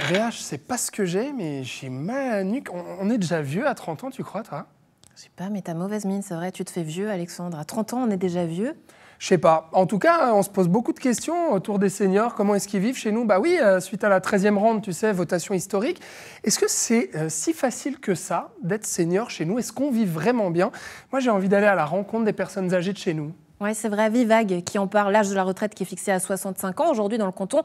Réa, je sais pas ce que j'ai, mais j'ai mal à la nuque. On est déjà vieux à 30 ans, tu crois, toi? Je sais pas, mais t'as mauvaise mine, c'est vrai, tu te fais vieux, Alexandre. À 30 ans, on est déjà vieux. Je sais pas. En tout cas, on se pose beaucoup de questions autour des seniors. Comment est-ce qu'ils vivent chez nous? Bah oui, suite à la 13e ronde, tu sais, votation historique. Est-ce que c'est si facile que ça d'être senior chez nous? Est-ce qu'on vit vraiment bien? Moi, j'ai envie d'aller à la rencontre des personnes âgées de chez nous. Oui, c'est vrai, Vivag qui en parle, l'âge de la retraite qui est fixé à 65 ans. Aujourd'hui, dans le canton,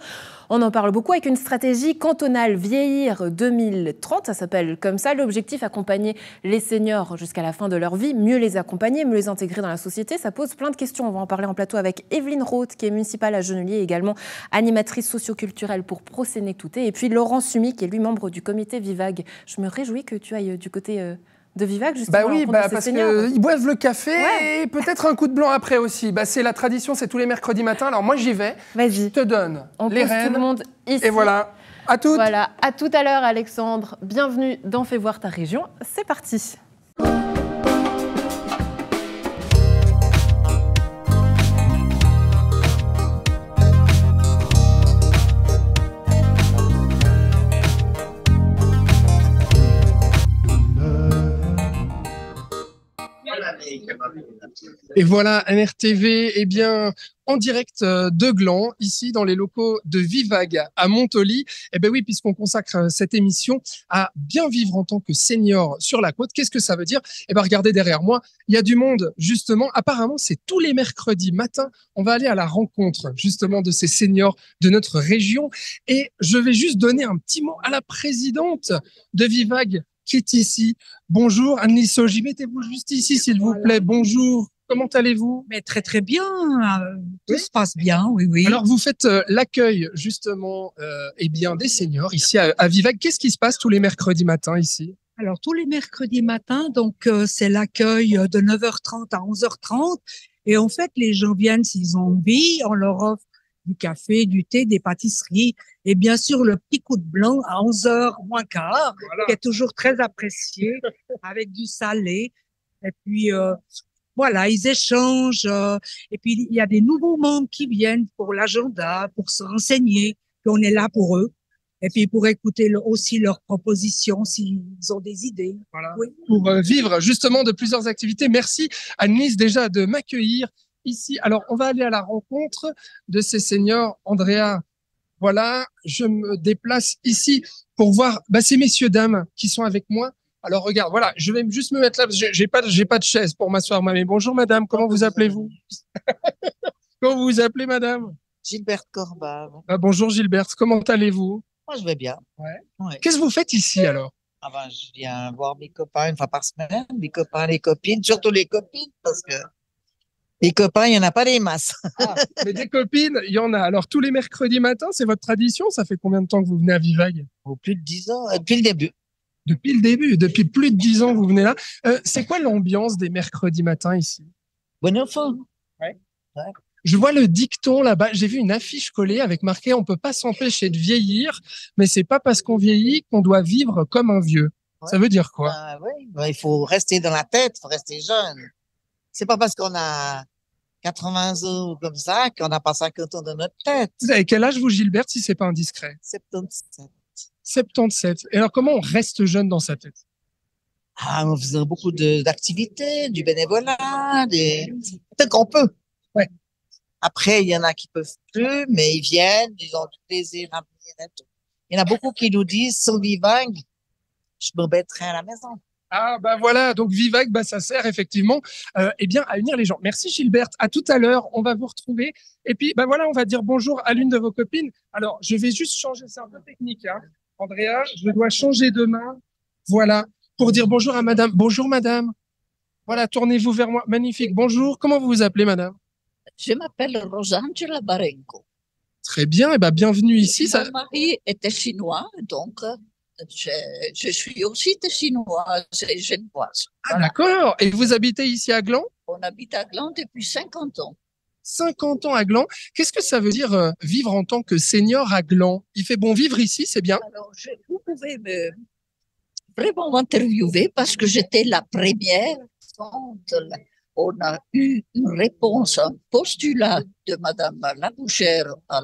on en parle beaucoup avec une stratégie cantonale Vieillir 2030, ça s'appelle comme ça. L'objectif, accompagner les seniors jusqu'à la fin de leur vie, mieux les accompagner, mieux les intégrer dans la société. Ça pose plein de questions. On va en parler en plateau avec Evelyne Roth, qui est municipale à Genelier, également animatrice socioculturelle pour Pro-Sénéctouté. Et puis Laurent Sumi, qui est lui membre du comité Vivag. Je me réjouis que tu ailles du côté de Vivag, justement. Bah oui, parce qu'ils boivent le café et peut-être un coup de blanc après aussi. Bah, c'est la tradition, c'est tous les mercredis matins. Alors moi, j'y vais. Vas-y. Je te donne les rênes. Tout le monde ici. Et voilà. À toutes. Voilà. À tout à l'heure, Alexandre. Bienvenue dans Fais voir ta région. C'est parti. Et voilà, NRTV, eh bien, en direct de Gland, ici dans les locaux de Vivag à Montauly. Eh bien oui, puisqu'on consacre cette émission à bien vivre en tant que senior sur la côte. Qu'est-ce que ça veut dire? Eh bien, regardez derrière moi, il y a du monde, justement. Apparemment, c'est tous les mercredis matin. On va aller à la rencontre, justement, de ces seniors de notre région. Et je vais juste donner un petit mot à la présidente de Vivag, qui est ici. Bonjour, Anne-Lise Soji, mettez-vous juste ici, s'il vous plaît. Bonjour, comment allez-vous? Mais très très bien, tout se passe bien, oui, oui. Alors, vous faites l'accueil, justement, eh bien, des seniors ici à Vivag. Qu'est-ce qui se passe tous les mercredis matins ici? Alors, tous les mercredis matins, donc c'est l'accueil de 9h30 à 11h30. Et en fait, les gens viennent s'ils ont envie, on leur offre du café, du thé, des pâtisseries et bien sûr le petit coup de blanc à 11h moins quart, voilà, qui est toujours très apprécié avec du salé. Et puis voilà, ils échangent. Et puis il y a des nouveaux membres qui viennent pour l'agenda, pour se renseigner. Puis on est là pour eux. Et puis pour écouter aussi leurs propositions s'ils ont des idées. Voilà. Oui. Pour vivre justement de plusieurs activités. Merci Anne-Lise déjà de m'accueillir ici. Alors, on va aller à la rencontre de ces seniors. Andrea, voilà, je me déplace ici pour voir ces messieurs, dames qui sont avec moi. Alors, regarde, voilà, je vais juste me mettre là, parce que j'ai pas de chaise pour m'asseoir. Mais bonjour, madame, comment vous appelez-vous? Comment vous vous appelez, madame? Gilberte Corbave. Bonjour, Gilberte, comment allez-vous? Moi, je vais bien. Ouais. Qu'est-ce que vous faites ici, alors? Ah ben, je viens voir mes copains une fois par semaine, mes copains, les copines, surtout les copines, parce que les copains, il n'y en a pas des masses. Mais des copines, il y en a. Alors, tous les mercredis matins, c'est votre tradition? Ça fait combien de temps que vous venez à Vivag? Plus de 10 ans, depuis le début. Depuis le début, depuis plus de 10 ans, vous venez là. C'est quoi l'ambiance des mercredis matins ici? Bon enfant. Ouais. Je vois le dicton là-bas. J'ai vu une affiche collée avec marqué « On peut pas s'empêcher de vieillir, mais c'est pas parce qu'on vieillit qu'on doit vivre comme un vieux ». Ouais. Ça veut dire quoi? Oui, il faut rester dans la tête, il faut rester jeune. C'est pas parce qu'on a 80 ans comme ça qu'on n'a pas 50 ans dans notre tête. Vous avez quel âge, vous, Gilberte, si c'est pas indiscret? 77. 77. Et alors, comment on reste jeune dans sa tête? En faisant beaucoup d'activités, du bénévolat, peut-être qu'on peut. Ouais. Après, il y en a qui peuvent plus, mais ils viennent, ils ont du plaisir à venir et tout. Il y en a beaucoup qui nous disent, sans Vivag, je m'embêterai à la maison. Ah, voilà, donc Vivag, ça sert effectivement eh bien, à unir les gens. Merci Gilberte, à tout à l'heure, on va vous retrouver. Et puis, voilà, on va dire bonjour à l'une de vos copines. Alors, je vais juste changer, c'est un peu technique, hein. Andrea, je dois changer de main, voilà, pour dire bonjour à madame. Bonjour madame. Voilà, tournez-vous vers moi, magnifique. Bonjour, comment vous vous appelez madame? Je m'appelle Rosangela Barenko. Très bien, et bienvenue ici. Mon mari était chinois, donc je suis aussi chinoise et genevoise. Ah, voilà. D'accord. Et vous habitez ici à Gland? On habite à Gland depuis 50 ans. 50 ans à Gland. Qu'est-ce que ça veut dire vivre en tant que senior à Gland? Il fait bon vivre ici, c'est bien? Alors, vous pouvez vraiment m'interviewer parce que j'étais la première quand on a eu une réponse, un postulat de Madame Labouchère à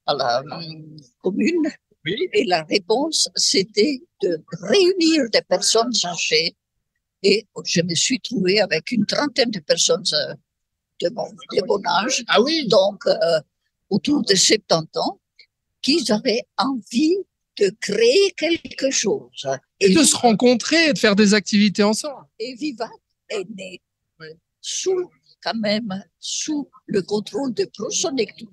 la commune. Oui. Et la réponse, c'était de réunir des personnes âgées. Et je me suis trouvée avec une trentaine de personnes de mon âge, Ah oui. donc autour de 70 ans, qui avaient envie de créer quelque chose. Et de se rencontrer et de faire des activités ensemble. Et Vivac est né quand même sous le contrôle de Prosenectute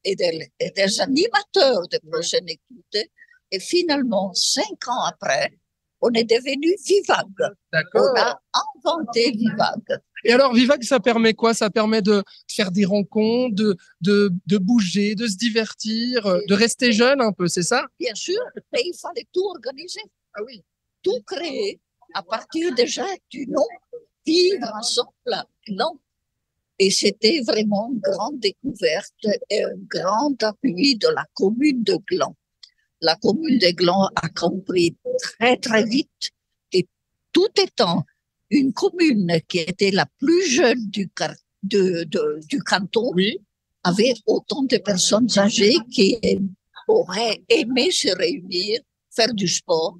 et des animateurs de Prosenectute. Et finalement, 5 ans après, on est devenu Vivac. D'accord. On a inventé Vivac. Et alors, Vivac, ça permet quoi? Ça permet de faire des rencontres, de bouger, de se divertir, de rester jeune un peu, c'est ça? Bien sûr, mais il fallait tout organiser. Ah oui. Tout créer à partir déjà du nom, vivre ensemble, non. Et c'était vraiment une grande découverte et un grand appui de la commune de Gland. La commune de Gland a compris très, très vite que tout étant une commune qui était la plus jeune du canton, Oui. avait autant de personnes âgées qui auraient aimé se réunir, faire du sport,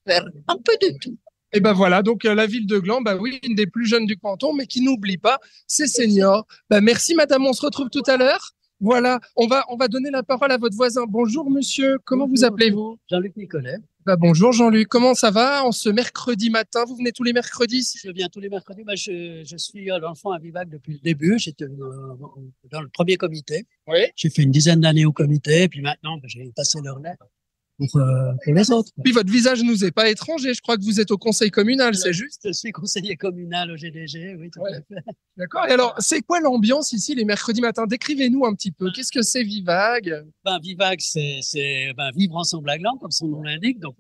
faire un peu de tout. Et ben voilà, donc la ville de Gland, bah oui, une des plus jeunes du canton, mais qui n'oublie pas ses seniors. Bah merci madame, on se retrouve tout à l'heure. Voilà, on va donner la parole à votre voisin. Bonjour monsieur, comment vous appelez-vous? Jean-Luc Nicolet. Bah bonjour Jean-Luc, comment ça va en ce mercredi matin? Vous venez tous les mercredis ici? Je viens tous les mercredis. Je suis l'enfant à Vivac depuis le début. J'étais dans le premier comité. Oui. J'ai fait une dizaine d'années au comité, puis maintenant j'ai passé le relais pour les autres. Puis votre visage nous est pas étranger, je crois que vous êtes au conseil communal, c'est juste? Je suis conseiller communal au GDG, oui, tout à fait. D'accord. Et alors, c'est quoi l'ambiance ici les mercredis matins? Décrivez-nous un petit peu. Qu'est-ce que c'est Vivac? Vivac, c'est vivre ensemble à Gland, comme son nom l'indique. Donc,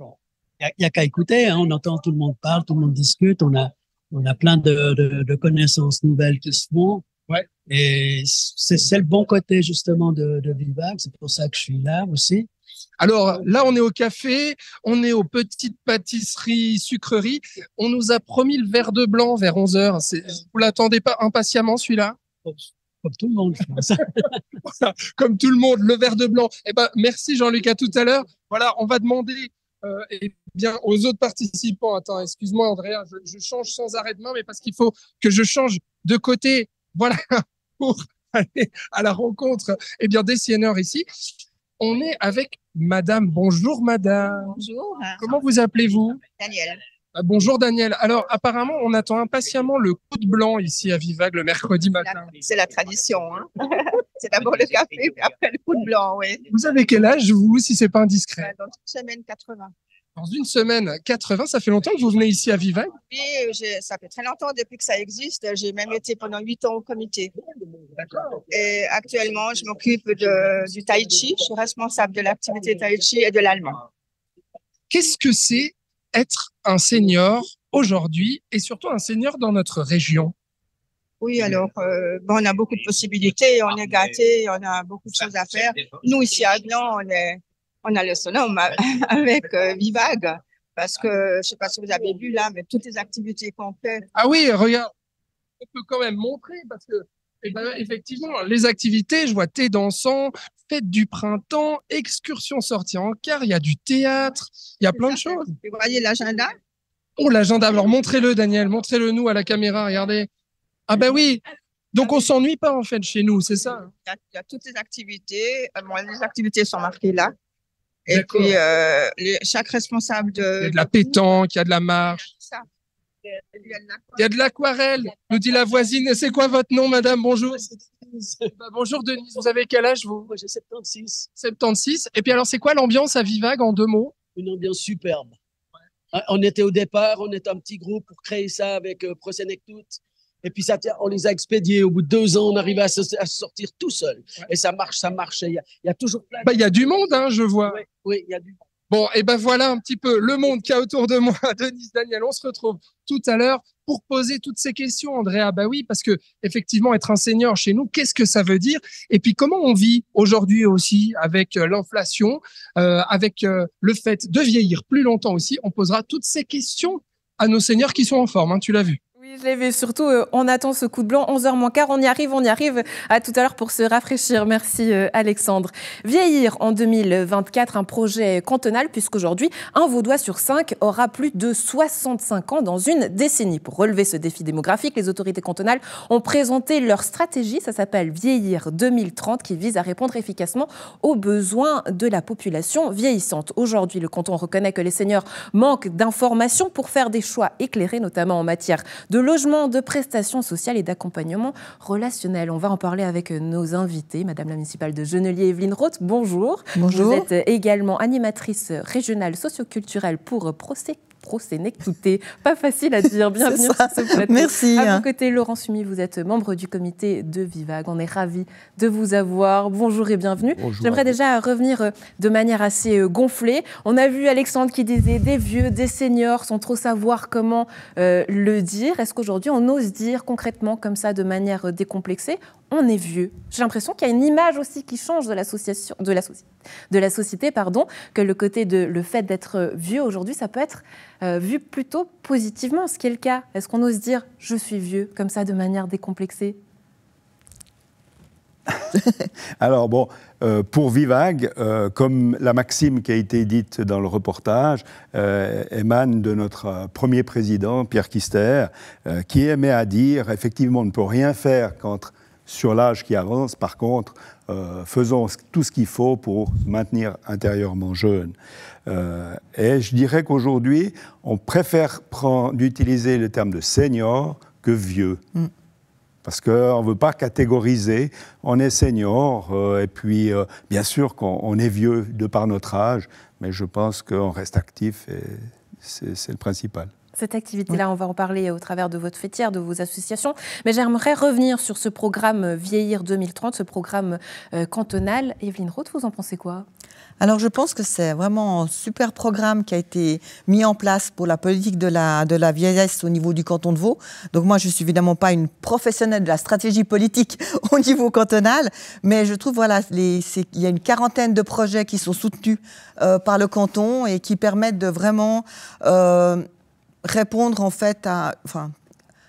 il y a qu'à écouter. Hein, on entend tout le monde parle, tout le monde discute. On a plein de connaissances nouvelles qui se font. Ouais. Et c'est le bon côté justement de Vivac. C'est pour ça que je suis là aussi. Alors là, on est au café, on est aux petites pâtisseries, sucreries. On nous a promis le verre de blanc vers 11h. Vous l'attendez pas impatiemment, celui-là? Comme tout le monde, je pense. Voilà, comme tout le monde, le verre de blanc. Eh ben, merci Jean-Luc, à tout à l'heure. Voilà, on va demander bien aux autres participants. Attends, excuse-moi Andrea, je change sans arrêt de main, mais parce qu'il faut que je change de côté. Voilà, pour aller à la rencontre des seniors ici. On est avec madame. Bonjour madame. Bonjour. Comment vous appelez-vous? Daniel. Bonjour Daniel. Alors apparemment, on attend impatiemment le coup de blanc ici à Vivac le mercredi matin. C'est la tradition. Hein. C'est d'abord le café, puis après le coup de blanc, oui. Vous avez quel âge, vous, si c'est pas indiscret? Dans une semaine 80. Dans une semaine 80, ça fait longtemps que vous venez ici à Vivac? Puis, ça fait très longtemps depuis que ça existe. J'ai même été pendant 8 ans au comité. D'accord. Et actuellement, je m'occupe du tai chi. Je suis responsable de l'activité tai chi et de l'allemand. Qu'est-ce que c'est être un senior aujourd'hui et surtout un senior dans notre région? Oui, alors, on a beaucoup de possibilités, on est gâtés, on a beaucoup de choses à faire. Nous, ici à Gland, on a le sonome avec Vivac, parce que, je ne sais pas si vous avez vu là, mais toutes les activités qu'on fait. Ah oui, regarde, on peut quand même montrer, parce que, effectivement, les activités, je vois thé dansant, fête du printemps, excursion sortie en car, il y a du théâtre, il y a plein de choses. Vous voyez l'agenda? Oh, l'agenda, alors montrez-le, Daniel, montrez-le nous à la caméra, regardez. Ah ben oui, donc on s'ennuie pas en fait chez nous, c'est ça? Il y a toutes les activités. Les activités sont marquées là. Et D'accord. puis, chaque responsable Il y a de la pétanque, il y a de la marche. Ça. Il y a de l'aquarelle, nous dit la voisine. C'est quoi votre nom, madame? Bonjour. Bonjour Denise, vous avez quel âge vous? Moi, j'ai 76. 76. Et puis alors, c'est quoi l'ambiance à Vivac en 2 mots? Une ambiance superbe. On était au départ, on était un petit groupe pour créer ça avec Prosenectute. Et puis, on les a expédiés. Au bout de 2 ans, on arrivait à se sortir tout seul. Ouais. Et ça marche. Il y a toujours plein de... Il y a du monde, hein, je vois. Oui, il y a du monde. Bon, et ben voilà un petit peu le monde qu'il y a autour de moi. Denise, Daniel, on se retrouve tout à l'heure pour poser toutes ces questions, Andrea. Bah oui, parce que effectivement, être un senior chez nous, qu'est-ce que ça veut dire? Et puis, comment on vit aujourd'hui aussi avec l'inflation, avec le fait de vieillir plus longtemps aussi? On posera toutes ces questions à nos seniors qui sont en forme, hein, tu l'as vu. Oui, Je l'ai vu, surtout on attend ce coup de blanc, 11h moins quart, on y arrive, à tout à l'heure pour se rafraîchir. Merci Alexandre. Vieillir en 2024, un projet cantonal puisqu'aujourd'hui, un Vaudois sur 5 aura plus de 65 ans dans une décennie. Pour relever ce défi démographique, les autorités cantonales ont présenté leur stratégie, ça s'appelle Vieillir 2030, qui vise à répondre efficacement aux besoins de la population vieillissante. Aujourd'hui, le canton reconnaît que les seniors manquent d'informations pour faire des choix éclairés, notamment en matière de logement, de prestations sociales et d'accompagnement relationnel. On va en parler avec nos invités. Madame la municipale de Genelier, Evelyne Roth, bonjour. Bonjour. Vous êtes également animatrice régionale socioculturelle pour Prosénectouté. Pas facile à dire. Bienvenue sur ce plateau. Merci. À vos côtés, Laurent Sumi, vous êtes membre du comité de Vivag. On est ravis de vous avoir. Bonjour et bienvenue. J'aimerais déjà revenir de manière assez gonflée. On a vu Alexandre qui disait des vieux, des seniors, sans trop savoir comment le dire. Est-ce qu'aujourd'hui, on ose dire concrètement, comme ça, de manière décomplexée, on est vieux? J'ai l'impression qu'il y a une image aussi qui change de la société, que le fait d'être vieux aujourd'hui, ça peut être vu plutôt positivement, ce qui est le cas. Est-ce qu'on ose dire « je suis vieux » comme ça, de manière décomplexée? Alors bon, pour Vivag, comme la maxime qui a été dite dans le reportage, émane de notre premier président, Pierre Kister, qui aimait à dire, effectivement, on ne peut rien faire sur l'âge qui avance, par contre, faisons tout ce qu'il faut pour maintenir intérieurement jeune. Et je dirais qu'aujourd'hui, on préfère d'utiliser le terme de senior que vieux. Parce qu'on ne veut pas catégoriser, on est senior, et puis bien sûr qu'on est vieux de par notre âge, mais je pense qu'on reste actif et c'est le principal. Cette activité-là, on va en parler au travers de votre fêtière, de vos associations. Mais j'aimerais revenir sur ce programme Vieillir 2030, ce programme cantonal. Evelyne Roth, vous en pensez quoi? Alors, je pense que c'est vraiment un super programme qui a été mis en place pour la politique de la vieillesse au niveau du canton de Vaud. Donc, moi, je ne suis évidemment pas une professionnelle de la stratégie politique au niveau cantonal, mais je trouve, voilà, il y a une quarantaine de projets qui sont soutenus par le canton et qui permettent de vraiment répondre, en fait,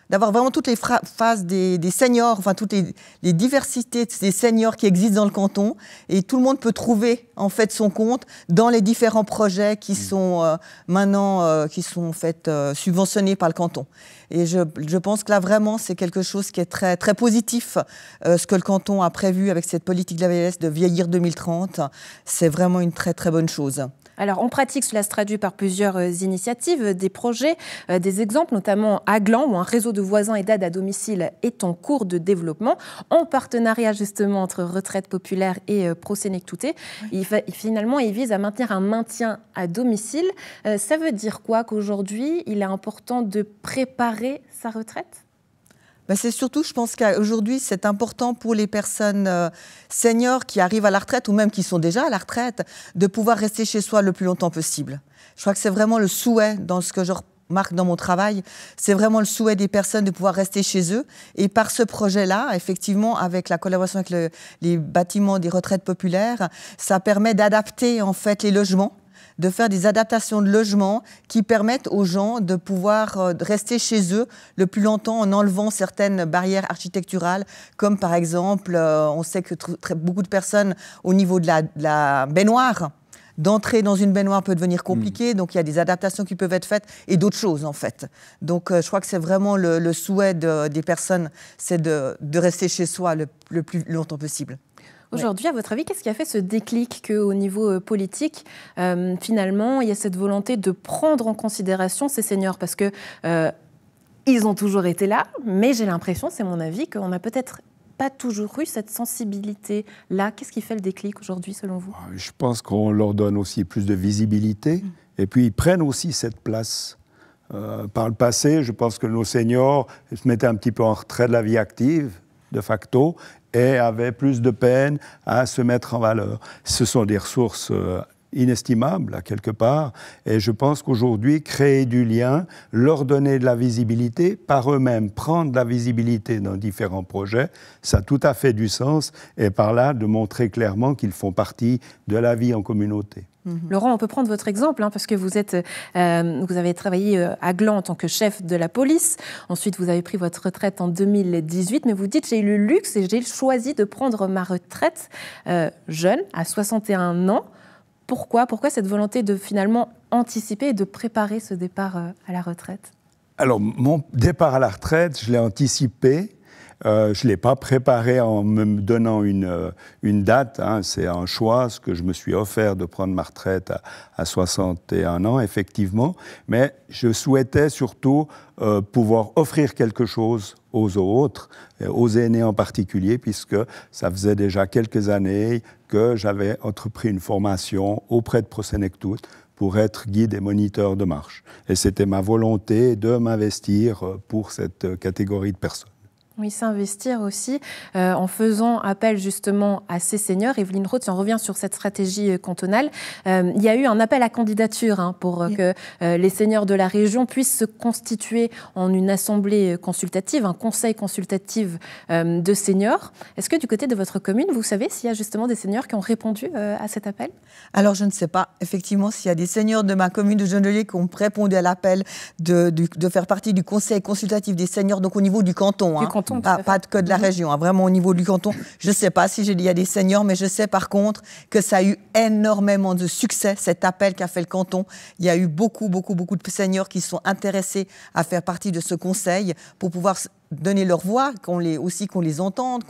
d'avoir vraiment toutes les phases des seniors, enfin toutes les diversités des seniors qui existent dans le canton, et tout le monde peut trouver en fait son compte dans les différents projets qui sont maintenant en fait subventionnés par le canton. Et je pense que là vraiment c'est quelque chose qui est très très positif, ce que le canton a prévu avec cette politique de la vieillesse de Vieillir 2030, c'est vraiment une très très bonne chose. Alors, en pratique, cela se traduit par plusieurs initiatives, des projets, des exemples, notamment à Gland, où un réseau de voisins et d'aide à domicile est en cours de développement, en partenariat justement entre Retraite Populaire et Prosénectouté. Finalement, il vise à maintenir un maintien à domicile. Ça veut dire quoi? Qu'aujourd'hui, il est important de préparer sa retraite? C'est surtout, je pense qu'aujourd'hui, c'est important pour les personnes seniors qui arrivent à la retraite ou même qui sont déjà à la retraite, de pouvoir rester chez soi le plus longtemps possible. Je crois que c'est vraiment le souhait dans ce que je remarque dans mon travail, c'est vraiment le souhait des personnes de pouvoir rester chez eux. Et par ce projet-là, effectivement, avec la collaboration avec les bâtiments des retraites populaires, ça permet d'adapter en fait les logements, de faire des adaptations de logements qui permettent aux gens de pouvoir rester chez eux le plus longtemps en enlevant certaines barrières architecturales, comme par exemple, on sait que beaucoup de personnes au niveau de la baignoire, d'entrer dans une baignoire peut devenir compliqué, donc il y a des adaptations qui peuvent être faites et d'autres choses en fait. Donc je crois que c'est vraiment le souhait des personnes, c'est de rester chez soi le plus longtemps possible. Aujourd'hui, à votre avis, qu'est-ce qui a fait ce déclic qu'au niveau politique, finalement, il y a cette volonté de prendre en considération ces seniors? Parce que ils ont toujours été là, mais j'ai l'impression, c'est mon avis, qu'on n'a peut-être pas toujours eu cette sensibilité-là. Qu'est-ce qui fait le déclic aujourd'hui, selon vous? Je pense qu'on leur donne aussi plus de visibilité, et puis ils prennent aussi cette place. Par le passé, je pense que nos seniors se mettaient un petit peu en retrait de la vie active, de facto, et avaient plus de peine à se mettre en valeur. Ce sont des ressources inestimables, à quelque part, et je pense qu'aujourd'hui, créer du lien, leur donner de la visibilité, par eux-mêmes prendre de la visibilité dans différents projets, ça a tout à fait du sens, et par là, de montrer clairement qu'ils font partie de la vie en communauté. Laurent, on peut prendre votre exemple, hein, parce que vous avez travaillé à Gland en tant que chef de la police. Ensuite, vous avez pris votre retraite en 2018, mais vous dites, j'ai eu le luxe et j'ai choisi de prendre ma retraite jeune, à 61 ans. Pourquoi cette volonté de finalement anticiper et de préparer ce départ à la retraite? Alors, mon départ à la retraite, je l'ai anticipé. Je ne l'ai pas préparé en me donnant une date. Hein. C'est un choix, ce que je me suis offert de prendre ma retraite à 61 ans, effectivement. Mais je souhaitais surtout pouvoir offrir quelque chose aux autres, aux aînés en particulier, puisque ça faisait déjà quelques années que j'avais entrepris une formation auprès de Prosenectut pour être guide et moniteur de marche. Et c'était ma volonté de m'investir pour cette catégorie de personnes. Oui, s'investir aussi en faisant appel justement à ces seniors. Evelyne Roth, si on revient sur cette stratégie cantonale, il y a eu un appel à candidature pour que les seniors de la région puissent se constituer en une assemblée consultative, un conseil consultatif de seniors. Est-ce que du côté de votre commune, vous savez s'il y a justement des seniors qui ont répondu à cet appel? Alors, je ne sais pas effectivement s'il y a des seniors de ma commune de Genelier qui ont répondu à l'appel de faire partie du conseil consultatif des seniors, donc au niveau du canton. Du canton. Pas que de la région, hein, vraiment au niveau du canton. Je ne sais pas si il y a des seniors, mais je sais par contre que ça a eu énormément de succès, cet appel qu'a fait le canton. Il y a eu beaucoup de seniors qui sont intéressés à faire partie de ce conseil pour pouvoir donner leur voix, qu'on les entende,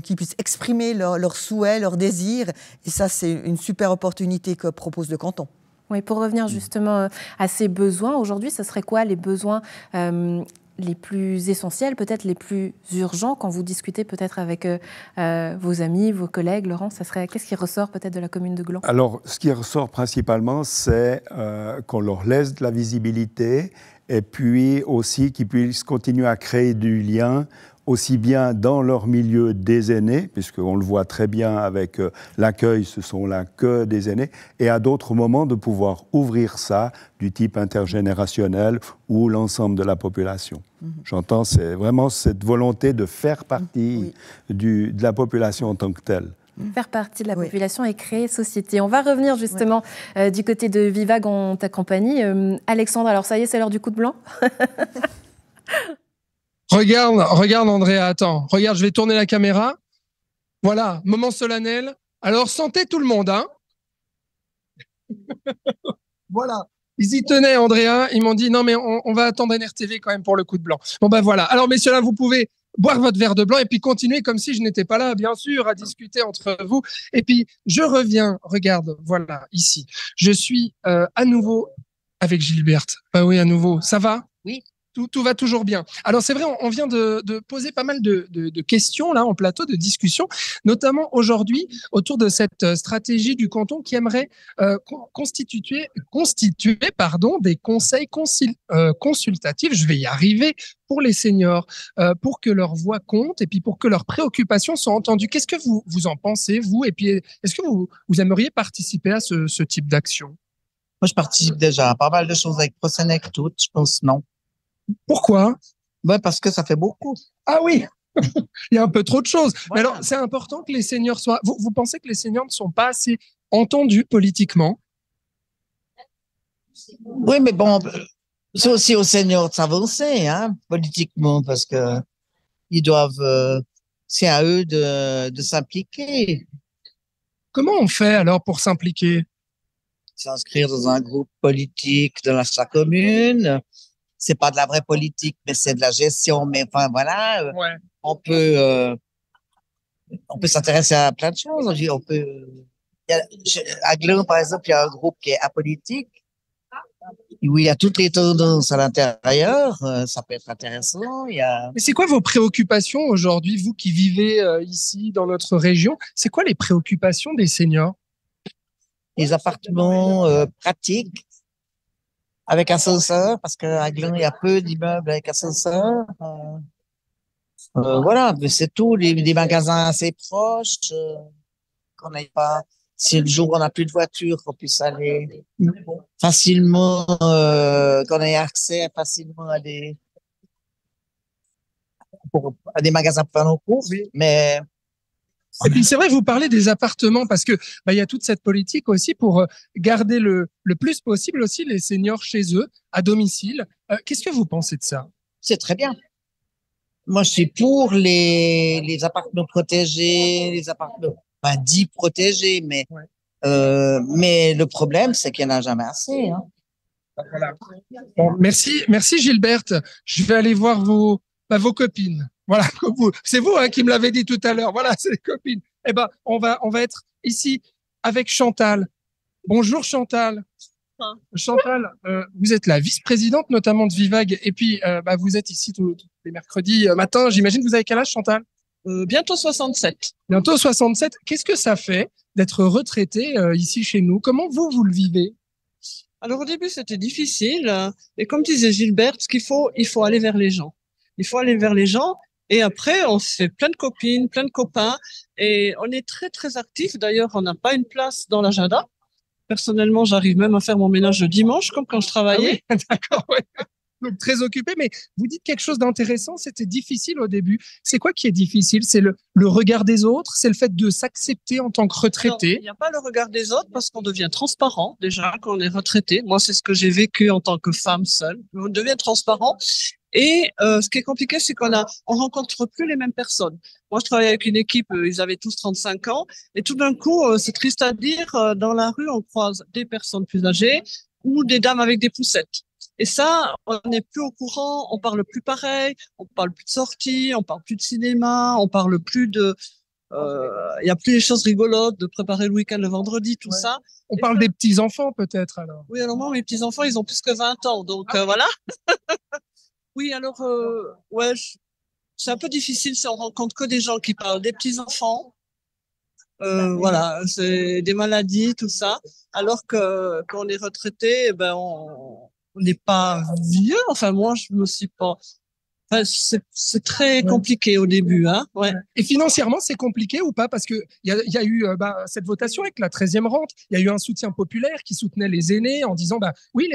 qu'ils puissent exprimer leurs souhaits, leurs désirs. Et ça, c'est une super opportunité que propose le canton. Oui, pour revenir justement à ces besoins, aujourd'hui, ce serait quoi les besoins les plus essentiels, peut-être les plus urgents, quand vous discutez peut-être avec vos amis, vos collègues, Laurent, qu'est-ce qui ressort peut-être de la commune de Gland? Alors, ce qui ressort principalement, c'est qu'on leur laisse de la visibilité et puis aussi qu'ils puissent continuer à créer du lien aussi bien dans leur milieu des aînés, puisqu'on le voit très bien avec l'accueil, ce sont là que des aînés, et à d'autres moments de pouvoir ouvrir ça du type intergénérationnel ou l'ensemble de la population. J'entends, c'est vraiment cette volonté de faire partie de la population en tant que telle. Faire partie de la population et créer société. On va revenir justement du côté de Vivag en ta compagnie. Alexandre, alors ça y est, c'est l'heure du coup de blanc. Regarde Andrea, attends. Regarde, je vais tourner la caméra. Voilà, moment solennel. Alors, santé tout le monde, hein. Voilà. Ils y tenaient, Andrea. Ils m'ont dit, non, mais on va attendre NRTV quand même pour le coup de blanc. Bon, ben voilà. Alors, messieurs, là, vous pouvez boire votre verre de blanc et puis continuer comme si je n'étais pas là, bien sûr, à discuter entre vous. Et puis, je reviens. Regarde, voilà, ici. Je suis à nouveau avec Gilberte. Bah oui, à nouveau. Ça va? Oui. Tout va toujours bien. Alors c'est vrai, on vient de poser pas mal de questions là en plateau de discussion, notamment aujourd'hui autour de cette stratégie du canton qui aimerait constituer des conseils consultatifs, je vais y arriver, pour les seniors, pour que leur voix compte et puis pour que leurs préoccupations soient entendues. Qu'est-ce que vous en pensez, vous? Et puis est-ce que vous aimeriez participer à ce type d'action? Moi, je participe déjà à pas mal de choses avec Prosenectut, je pense non. Pourquoi? Parce que ça fait beaucoup. Ah oui, il y a un peu trop de choses. Voilà. Mais alors, c'est important que les seniors soient... Vous pensez que les seniors ne sont pas assez entendus politiquement? Oui, mais bon, c'est aussi aux seniors de s'avancer, hein, politiquement, parce que ils doivent... c'est à eux de s'impliquer. Comment on fait alors pour s'impliquer? S'inscrire dans un groupe politique de sa commune. C'est pas de la vraie politique, mais c'est de la gestion. Mais enfin, voilà, on peut s'intéresser à plein de choses. À Gland, par exemple, il y a un groupe qui est apolitique, où il y a toutes les tendances à l'intérieur. Ça peut être intéressant. Mais c'est quoi vos préoccupations aujourd'hui, vous qui vivez ici dans notre région? C'est quoi les préoccupations des seniors? Les appartements pratiques, avec ascenseur, parce qu'à Gland, il y a peu d'immeubles avec ascenseur. Voilà, mais c'est tout. Des magasins assez proches, qu'on n'aille pas. Si le jour on n'a plus de voiture, qu'on puisse aller facilement, qu'on ait accès facilement à des magasins pour faire nos courses. Mais Et puis c'est vrai, vous parlez des appartements parce que il y a toute cette politique aussi pour garder le plus possible aussi les seniors chez eux, à domicile. Qu'est-ce que vous pensez de ça? C'est très bien. Moi, je suis pour les appartements protégés, les appartements pas dits protégés, mais le problème, c'est qu'il n'y en a jamais assez. Hein. Voilà. Bon, merci Gilberte. Je vais aller voir vos copines. Voilà, c'est vous qui me l'avez dit tout à l'heure. Voilà, c'est les copines. Eh ben, on va être ici avec Chantal. Bonjour Chantal. Chantal, vous êtes la vice-présidente notamment de Vivag et puis vous êtes ici tous les mercredis matin. J'imagine que vous avez quel âge, Chantal? Bientôt 67. Bientôt 67. Qu'est-ce que ça fait d'être retraité ici chez nous? Comment vous le vivez? Alors au début c'était difficile et comme disait Gilberte, il faut aller vers les gens. Il faut aller vers les gens et après on se fait plein de copines, plein de copains et on est très très actifs. D'ailleurs on n'a pas une place dans l'agenda. Personnellement, j'arrive même à faire mon ménage le dimanche, comme quand je travaillais. Ah oui, d'accord, ouais. Donc très occupé, mais vous dites quelque chose d'intéressant, c'était difficile au début. C'est quoi qui est difficile? C'est le regard des autres? C'est le fait de s'accepter en tant que retraité? Il n'y a pas le regard des autres parce qu'on devient transparent déjà quand on est retraité. Moi, c'est ce que j'ai vécu en tant que femme seule. On devient transparent. Et ce qui est compliqué, c'est on rencontre plus les mêmes personnes. Moi, je travaillais avec une équipe, ils avaient tous 35 ans. Et tout d'un coup, c'est triste à dire, dans la rue, on croise des personnes plus âgées ou des dames avec des poussettes. Et ça, on n'est plus au courant, on parle plus pareil, on parle plus de sorties, on parle plus de cinéma, on parle plus de... Il y a plus les choses rigolotes, de préparer le week-end le vendredi, tout ça. On parle des petits-enfants peut-être alors? Oui, alors moi, mes petits-enfants, ils ont plus que 20 ans, donc voilà. Oui, alors, c'est un peu difficile si on rencontre que des gens qui parlent des petits-enfants. Voilà, c'est des maladies, tout ça. Alors que quand on est retraité, on n'est pas vieux. Enfin, moi, je me suis pas... Enfin, c'est très compliqué au début, hein. Ouais. Et financièrement, c'est compliqué ou pas? Parce que il y a eu cette votation avec la 13e rente. Il y a eu un soutien populaire qui soutenait les aînés en disant oui,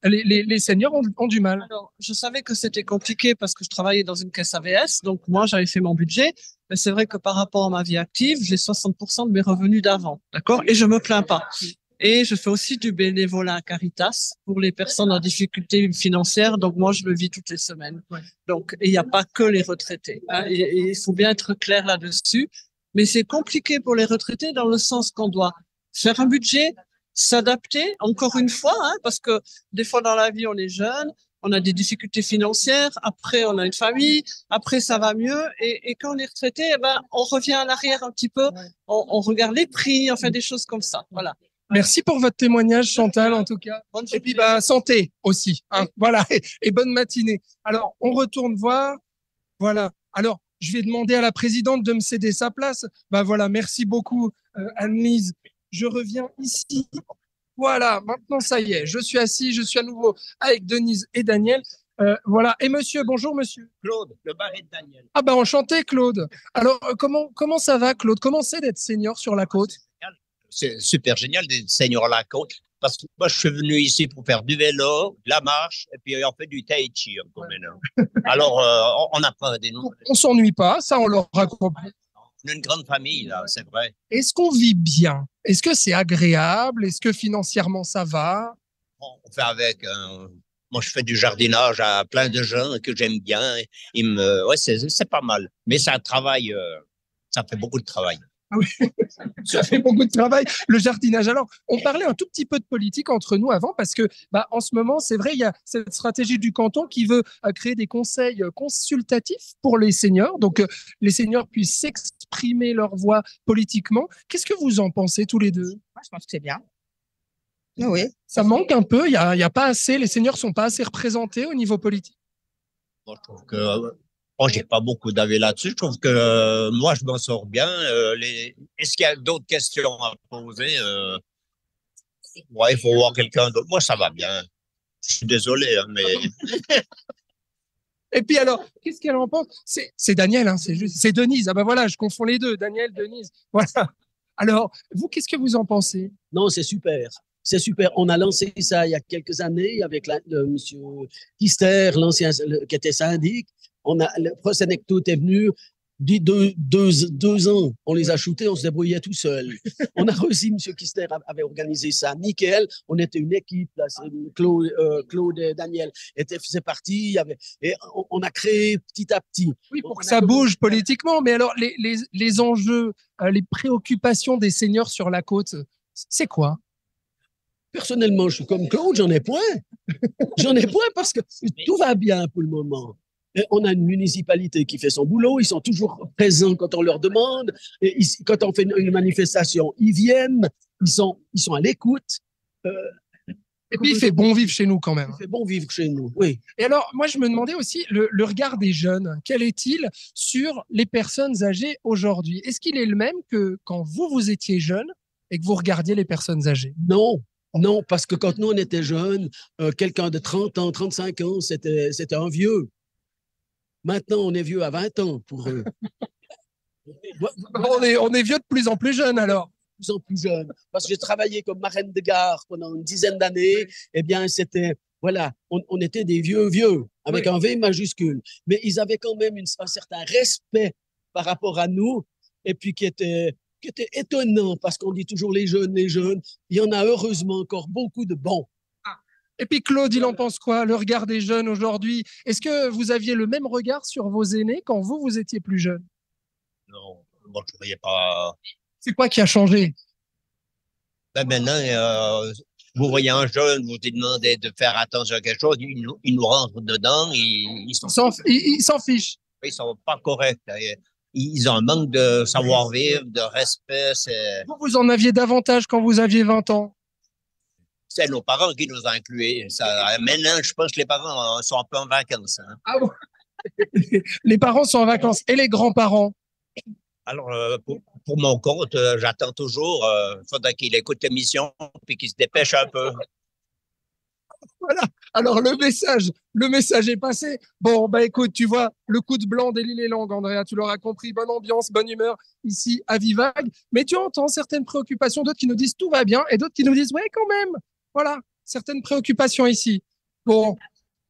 les seniors ont du mal. Alors, je savais que c'était compliqué parce que je travaillais dans une caisse AVS, donc moi j'avais fait mon budget. Mais c'est vrai que par rapport à ma vie active, j'ai 60% de mes revenus d'avant, d'accord? Et je me plains pas. Et je fais aussi du bénévolat à Caritas pour les personnes en difficulté financière. Donc, moi, je le vis toutes les semaines. Ouais. Donc, il n'y a pas que les retraités. Hein. Et il faut bien être clair là-dessus. Mais c'est compliqué pour les retraités dans le sens qu'on doit faire un budget, s'adapter, encore une fois, hein, parce que des fois dans la vie, on est jeune, on a des difficultés financières, après on a une famille, après ça va mieux. Et quand on est retraité, on revient en arrière un petit peu, on regarde les prix, enfin des choses comme ça. Voilà. Merci pour votre témoignage, Chantal, en tout cas. Et puis, santé aussi. Hein. Voilà. Et bonne matinée. Alors, on retourne voir. Voilà. Alors, je vais demander à la présidente de me céder sa place. Voilà. Merci beaucoup, Anne-Lise. Je reviens ici. Voilà. Maintenant, ça y est. Je suis assis. Je suis à nouveau avec Denise et Daniel. Voilà. Et monsieur, bonjour, monsieur. Claude, le mari de Daniel. Ah, enchanté, Claude. Alors, comment ça va, Claude? Comment c'est d'être senior sur la côte? C'est super génial d'être senior à la côte parce que moi je suis venu ici pour faire du vélo, de la marche et puis on fait du tai chi maintenant. Alors on apprend des nouvelles. On s'ennuie pas, ça on l'aura compris. On est une grande famille là, c'est vrai. Est-ce qu'on vit bien? Est-ce que c'est agréable? Est-ce que financièrement ça va? On fait avec. Moi je fais du jardinage à plein de gens que j'aime bien. C'est pas mal. Mais ça travaille, ça fait beaucoup de travail. Ah oui, ça fait beaucoup de travail, le jardinage. Alors, on parlait un tout petit peu de politique entre nous avant parce que, en ce moment, c'est vrai, il y a cette stratégie du canton qui veut créer des conseils consultatifs pour les seniors. Donc, les seniors puissent s'exprimer leur voix politiquement. Qu'est-ce que vous en pensez tous les deux? Moi, je pense que c'est bien. Oui. Ça manque un peu, il y a pas assez, les seniors sont pas assez représentés au niveau politique. Moi, je trouve que... Moi, j'ai pas beaucoup d'avis là-dessus. Je trouve que moi, je m'en sors bien. Est-ce qu'il y a d'autres questions à poser? Il faut voir quelqu'un d'autre. Moi, ça va bien. Je suis désolé, mais... Et puis alors, qu'est-ce qu'elle en pense? C'est Daniel, hein, c'est Denise. Ah voilà, je confonds les deux, Daniel, Denise. Voilà. Alors, vous, qu'est-ce que vous en pensez? Non, c'est super. C'est super. On a lancé ça il y a quelques années avec monsieur Kister, l'ancien qui était syndic. Le Prosenectout est venu. 2 ans, on les a shootés, on se débrouillait tout seul. On a réussi, M. Kister avait organisé ça, nickel. On était une équipe, là, Claude et Daniel faisaient partie, et on a créé petit à petit. Oui, pour que ça bouge politiquement. Mais alors, les enjeux, les préoccupations des seniors sur la côte, c'est quoi? Personnellement, je suis comme Claude, j'en ai point. J'en ai point parce que tout va bien pour le moment. Et on a une municipalité qui fait son boulot, ils sont toujours présents quand on leur demande, et quand on fait une manifestation, ils viennent, ils sont à l'écoute. Et puis, il fait bon vivre chez nous quand même. Il fait bon vivre chez nous, oui. Et alors, moi, je me demandais aussi, le regard des jeunes, quel est-il sur les personnes âgées aujourd'hui? Est-ce qu'il est le même que quand vous étiez jeune et que vous regardiez les personnes âgées? Non, parce que quand nous, on était jeunes, quelqu'un de 30 ans, 35 ans, c'était un vieux. Maintenant, on est vieux à 20 ans pour eux. On est vieux de plus en plus jeunes, alors. De plus en plus jeunes. Parce que j'ai travaillé comme marraine de gare pendant une dizaine d'années. Eh bien, c'était, voilà, on était des vieux, avec un V majuscule. Mais ils avaient quand même un certain respect par rapport à nous, et puis qui était étonnant, parce qu'on dit toujours les jeunes. Il y en a heureusement encore beaucoup de bons. Et puis Claude, il en pense quoi, le regard des jeunes aujourd'hui? Est-ce que vous aviez le même regard sur vos aînés quand vous étiez plus jeune? Non, moi je ne voyais pas. C'est quoi qui a changé? Ben maintenant, vous voyez un jeune, vous lui demandez de faire attention à quelque chose, il nous rentre dedans, ils s'en fichent. Ils sont pas corrects. Ils ont un manque de savoir-vivre, de respect. Vous en aviez davantage quand vous aviez 20 ans? C'est nos parents qui nous ont inclus. Maintenant, je pense que les parents sont un peu en vacances. Hein. Ah bon? Les parents sont en vacances. Et les grands-parents? Alors, pour mon compte, j'attends toujours. Il faudrait qu'il écoute l'émission et qu'il se dépêche un peu. Voilà. Alors, le message est passé. Bon, bah écoute, tu vois, le coup de blanc délie les langues, Andrea, tu l'auras compris. Bonne ambiance, bonne humeur ici à Vivague. Mais tu entends certaines préoccupations, d'autres qui nous disent tout va bien et d'autres qui nous disent ouais, quand même. Voilà, certaines préoccupations ici. Bon,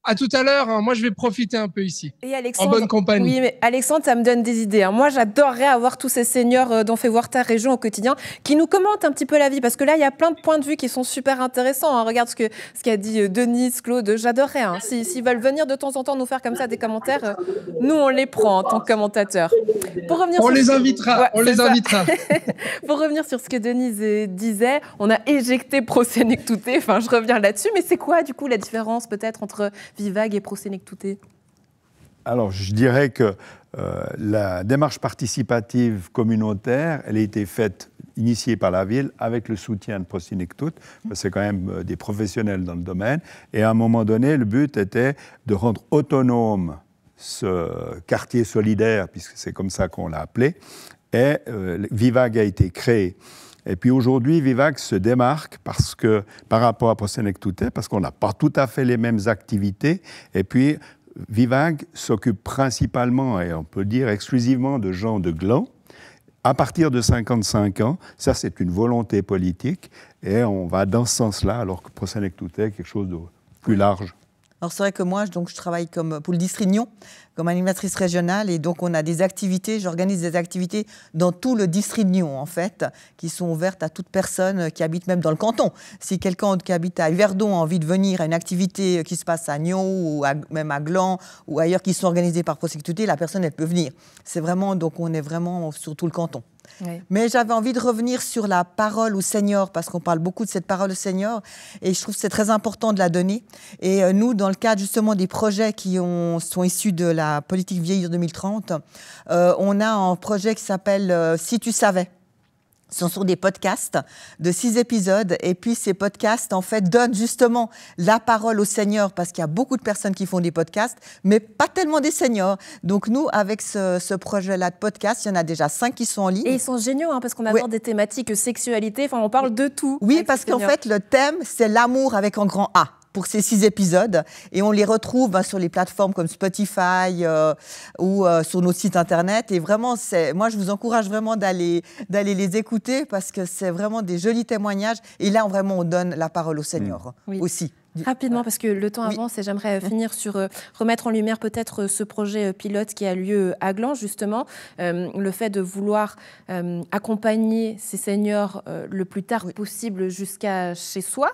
à tout à l'heure, hein, moi je vais profiter un peu ici, et Alexandre, en bonne compagnie. Oui, mais Alexandre, ça me donne des idées. Hein. Moi, j'adorerais avoir tous ces seniors dont fait voir ta région au quotidien qui nous commentent un petit peu la vie, parce que là, il y a plein de points de vue qui sont super intéressants. Hein. Regarde ce qu'a dit Denise, Claude, j'adorerais. Hein. S'ils veulent venir de temps en temps nous faire comme ça des commentaires, nous, on les prend en tant que commentateurs. On les invitera. Pour revenir sur ce que Denise disait, on a éjecté Prosénectouté. Enfin, je reviens là-dessus, mais c'est quoi, du coup, la différence peut-être entre Vivague et Prosénectouté? Alors, je dirais que la démarche participative communautaire, elle a été initiée par la ville avec le soutien de Prosénectouté, parce que c'est quand même des professionnels dans le domaine. Et à un moment donné, le but était de rendre autonome ce quartier solidaire, puisque c'est comme ça qu'on l'a appelé, et Vivague a été créé. Et puis aujourd'hui, Vivague se démarque par rapport à Prosénectouté, parce qu'on n'a pas tout à fait les mêmes activités. Et puis, Vivague s'occupe principalement, et on peut dire exclusivement, de gens de Gland. À partir de 55 ans, ça c'est une volonté politique, et on va dans ce sens-là, alors que Prosénectouté est quelque chose de plus large. Alors c'est vrai que moi, donc, je travaille pour le district Nyon, comme animatrice régionale, et donc on a des activités, j'organise des activités dans tout le district Nyon, en fait, qui sont ouvertes à toute personne qui habite même dans le canton. Si quelqu'un qui habite à Yverdon a envie de venir à une activité qui se passe à Nyon, ou même à Gland, ou ailleurs, qui sont organisées par Prosénectouté, la personne, elle peut venir. C'est vraiment, donc on est vraiment sur tout le canton. Oui. Mais j'avais envie de revenir sur la parole aux seniors, parce qu'on parle beaucoup de cette parole aux seniors, et je trouve que c'est très important de la donner. Et nous, dans le cadre justement des projets qui sont issus de la politique Vieillir 2030, on a un projet qui s'appelle « Si tu savais ». Ce sont des podcasts de 6 épisodes, et puis ces podcasts, en fait, donnent justement la parole aux seniors, parce qu'il y a beaucoup de personnes qui font des podcasts, mais pas tellement des seniors. Donc nous, avec ce projet-là de podcast, il y en a déjà 5 qui sont en ligne. Et ils sont géniaux, hein, parce qu'on aborde des thématiques sexualité, enfin on parle de tout. Oui, parce qu'en fait, le thème, c'est l'amour avec un grand A. Pour ces 6 épisodes, et on les retrouve sur les plateformes comme Spotify ou sur nos sites internet. Et vraiment, moi, je vous encourage vraiment d'aller les écouter, parce que c'est vraiment des jolis témoignages. Et là, vraiment, on donne la parole aux seniors aussi. Rapidement, parce que le temps avance et j'aimerais finir sur remettre en lumière peut-être ce projet pilote qui a lieu à Gland, justement. Le fait de vouloir accompagner ces seniors le plus tard possible jusqu'à chez soi.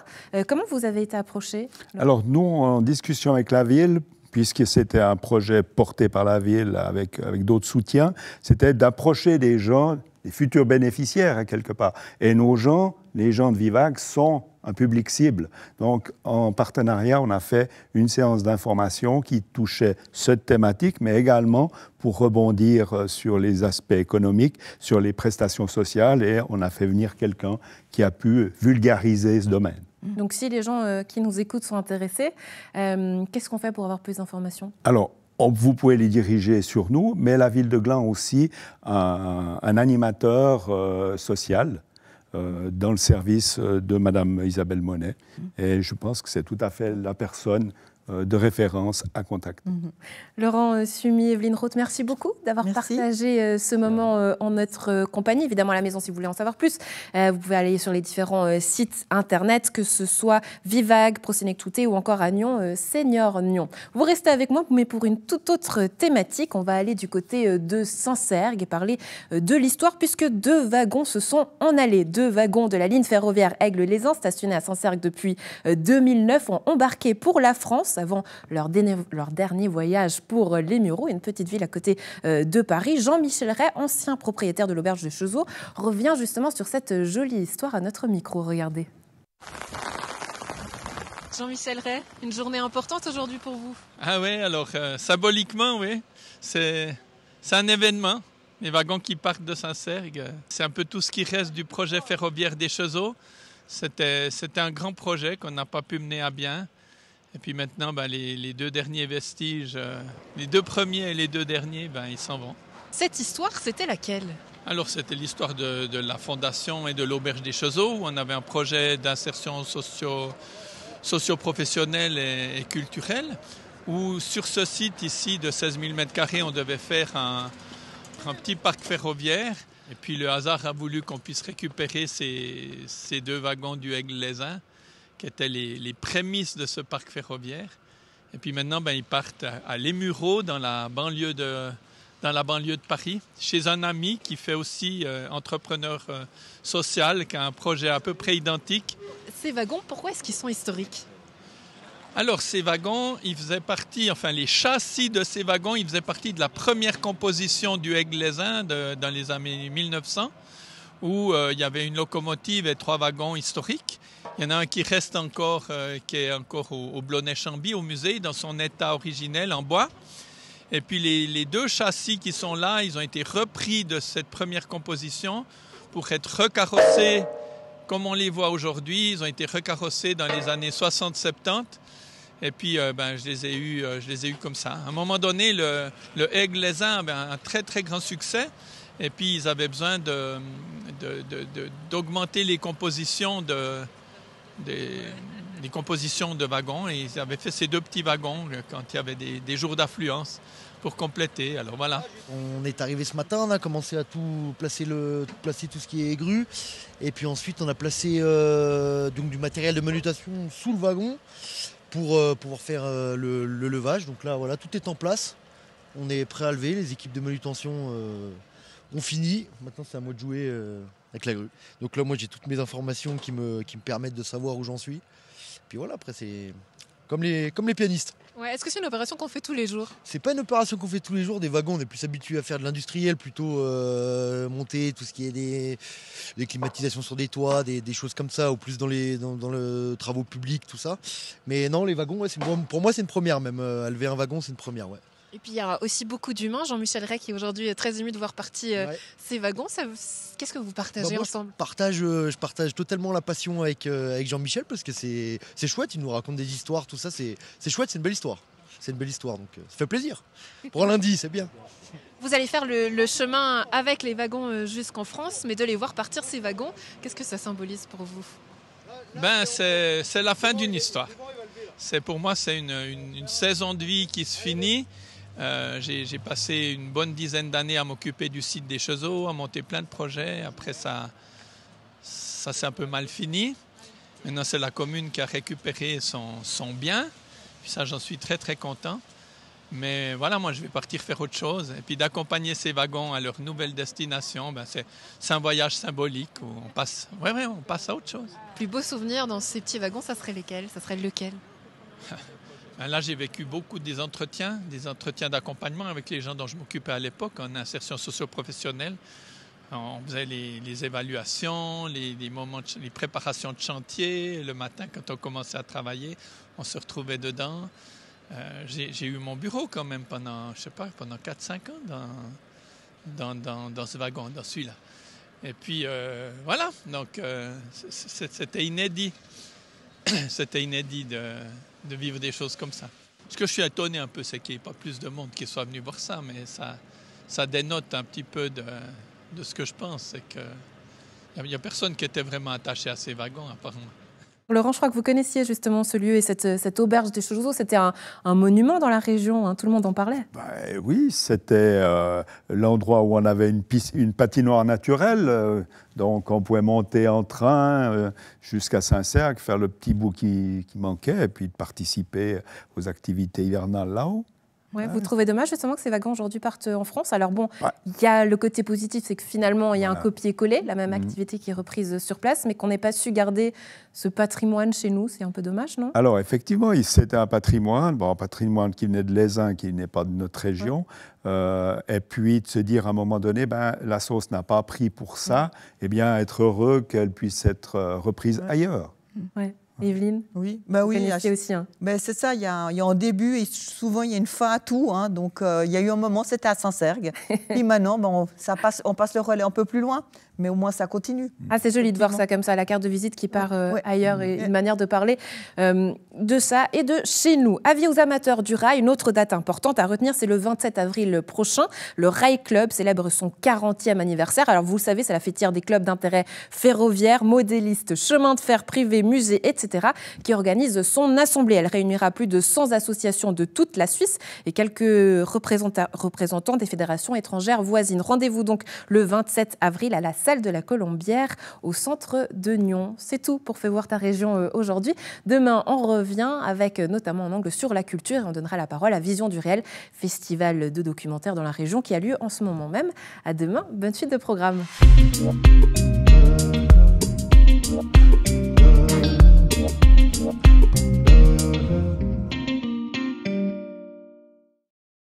Comment vous avez été approché? Alors, nous, en discussion avec la ville, puisque c'était un projet porté par la ville avec d'autres soutiens, c'était d'approcher des gens, des futurs bénéficiaires, quelque part. Et nos gens, les gens de Vivag, sont un public cible. Donc, en partenariat, on a fait une séance d'information qui touchait cette thématique, mais également pour rebondir sur les aspects économiques, sur les prestations sociales, et on a fait venir quelqu'un qui a pu vulgariser ce domaine. Donc, si les gens qui nous écoutent sont intéressés, qu'est-ce qu'on fait pour avoir plus d'informations? Alors, vous pouvez les diriger sur nous, mais la ville de Gland aussi un animateur social dans le service de Madame Isabelle Monet. Et je pense que c'est tout à fait la personne de référence à contacter. Laurent Sumy, Evelyne Roth, merci beaucoup d'avoir partagé ce moment en notre compagnie. Évidemment, à la maison, si vous voulez en savoir plus, vous pouvez aller sur les différents sites internet, que ce soit Vivag, Prosenectute ou encore à Nyon, Senior Nyon. Vous restez avec moi, mais pour une toute autre thématique. On va aller du côté de Saint-Cergue et parler de l'histoire, puisque 2 wagons se sont en allés. 2 wagons de la ligne ferroviaire Aigle-les-Ans, stationnés à Saint-Cergue depuis 2009, ont embarqué pour la France avant leur dernier voyage pour les Mureaux, une petite ville à côté de Paris. Jean-Michel Ray, ancien propriétaire de l'auberge de Cheseaux, revient justement sur cette jolie histoire à notre micro. Regardez. Jean-Michel Ray, une journée importante aujourd'hui pour vous? Ah oui, alors symboliquement, oui, c'est un événement. Les wagons qui partent de Saint-Cergue, c'est un peu tout ce qui reste du projet ferroviaire des Cheseaux. C'était un grand projet qu'on n'a pas pu mener à bien. Et puis maintenant, les 2 derniers vestiges, les 2 premiers et les 2 derniers, ils s'en vont. Cette histoire, c'était laquelle? Alors, c'était l'histoire de la fondation et de l'auberge des Cheseaux, où on avait un projet d'insertion socio-professionnelle et culturelle, où sur ce site ici de 16 000 m², on devait faire un petit parc ferroviaire. Et puis le hasard a voulu qu'on puisse récupérer ces 2 wagons du Aigle-les-Uns, qui étaient les prémices de ce parc ferroviaire. Et puis maintenant, ils partent à Les Mureaux, dans la banlieue de Paris, chez un ami qui fait aussi entrepreneur social, qui a un projet à peu près identique. Ces wagons, pourquoi est-ce qu'ils sont historiques? Alors, ces wagons, ils faisaient partie, les châssis de ces wagons, ils faisaient partie de la première composition du Aigle-les-Uns dans les années 1900, où il y avait une locomotive et 3 wagons historiques. Il y en a un qui reste encore, qui est encore au Blonay-Chambly, au musée, dans son état originel en bois. Et puis les 2 châssis qui sont là, ils ont été repris de cette première composition pour être recarrossés comme on les voit aujourd'hui. Ils ont été recarrossés dans les années 60-70. Et puis, je les ai eus comme ça. À un moment donné, le Aigle-les-Uns avait un très, très grand succès. Et puis, ils avaient besoin d'augmenter les compositions des compositions de wagons. Et ils avaient fait ces 2 petits wagons quand il y avait des jours d'affluence pour compléter. Alors voilà. On est arrivé ce matin, on a commencé à tout placer tout ce qui est grue. Et puis ensuite, on a placé donc du matériel de manutention sous le wagon pour pouvoir faire le levage. Donc là, voilà, tout est en place. On est prêt à lever. Les équipes de manutention ont fini. Maintenant, c'est à moi de jouer avec la grue. Donc là, moi, j'ai toutes mes informations qui me permettent de savoir où j'en suis. Puis voilà, après, c'est comme les pianistes. Ouais, est-ce que c'est une opération qu'on fait tous les jours? C'est pas une opération qu'on fait tous les jours. Des wagons, on est plus habitué à faire de l'industriel, plutôt monter tout ce qui est des climatisations sur des toits, des choses comme ça, ou plus dans le travaux publics, tout ça. Mais non, les wagons, ouais, pour moi, c'est une première même. À lever un wagon, c'est une première, ouais. Et puis il y a aussi beaucoup d'humains. Jean-Michel Ray qui est aujourd'hui très ému de voir partir ces wagons. Qu'est-ce que vous partagez ensemble? Je partage totalement la passion avec Jean-Michel parce que c'est chouette. Il nous raconte des histoires, tout ça. C'est chouette, c'est une belle histoire. C'est une belle histoire, donc ça fait plaisir. Pour un lundi, c'est bien. Vous allez faire le chemin avec les wagons jusqu'en France, mais de les voir partir ces wagons, qu'est-ce que ça symbolise pour vous? C'est la fin d'une histoire. Pour moi, c'est une saison de vie qui se finit. J'ai passé une bonne dizaine d'années à m'occuper du site des Cheseaux, à monter plein de projets. Après, ça s'est un peu mal fini. Maintenant, c'est la commune qui a récupéré son bien. Puis ça, j'en suis très, très content. Mais voilà, moi, je vais partir faire autre chose. Et puis d'accompagner ces wagons à leur nouvelle destination, c'est un voyage symbolique où on passe à autre chose. Le plus beau souvenir dans ces petits wagons, ça serait lesquels? Ça serait lequel? Là, j'ai vécu beaucoup des entretiens d'accompagnement avec les gens dont je m'occupais à l'époque en insertion socio-professionnelle. On faisait les évaluations, les préparations de chantier. Le matin, quand on commençait à travailler, on se retrouvait dedans. J'ai eu mon bureau quand même pendant 4-5 ans dans ce wagon, dans celui-là. Et puis voilà, donc c'était inédit. C'était inédit de vivre des choses comme ça. Ce que je suis étonné un peu, c'est qu'il n'y ait pas plus de monde qui soit venu voir ça, mais ça dénote un petit peu de ce que je pense. C'est qu'il n'y a personne qui était vraiment attaché à ces wagons, apparemment. Laurent, je crois que vous connaissiez justement ce lieu et cette auberge des Chouchous. C'était un monument dans la région, hein, tout le monde en parlait. Oui, c'était l'endroit où on avait une patinoire naturelle. Donc on pouvait monter en train jusqu'à Saint-Cergue, faire le petit bout qui manquait et puis de participer aux activités hivernales là-haut. Ouais, vous trouvez dommage justement que ces wagons aujourd'hui partent en France? Alors bon, il y a le côté positif, c'est que finalement il y a un copier-coller, la même activité qui est reprise sur place, mais qu'on n'ait pas su garder ce patrimoine chez nous, c'est un peu dommage, non? Alors effectivement, c'était un patrimoine qui venait de l'Aisin, qui n'est pas de notre région, et puis de se dire à un moment donné, la sauce n'a pas pris pour ça, et bien être heureux qu'elle puisse être reprise ailleurs. Ouais. Evelyne? Oui, aussi. Hein. C'est ça, il y a un début et souvent il y a une fin à tout. Hein, donc il y a eu un moment, c'était à Saint-Cergue. Puis maintenant, on passe le relais un peu plus loin, mais au moins ça continue. Ah, c'est joli de voir ça comme ça, la carte de visite qui part ailleurs et une manière de parler de ça et de chez nous. Avis aux amateurs du rail, une autre date importante à retenir, c'est le 27 avril prochain. Le Rail Club célèbre son 40e anniversaire. Alors vous le savez, c'est la fêtière des clubs d'intérêt ferroviaire, modélistes, chemins de fer privés, musées, etc. qui organise son assemblée. Elle réunira plus de 100 associations de toute la Suisse et quelques représentants des fédérations étrangères voisines. Rendez-vous donc le 27 avril à la salle de la Colombière au centre de Nyon. C'est tout pour Fais voir ta région aujourd'hui. Demain, on revient avec notamment un angle sur la culture et on donnera la parole à Vision du Réel, festival de documentaires dans la région qui a lieu en ce moment même. À demain, bonne suite de programme.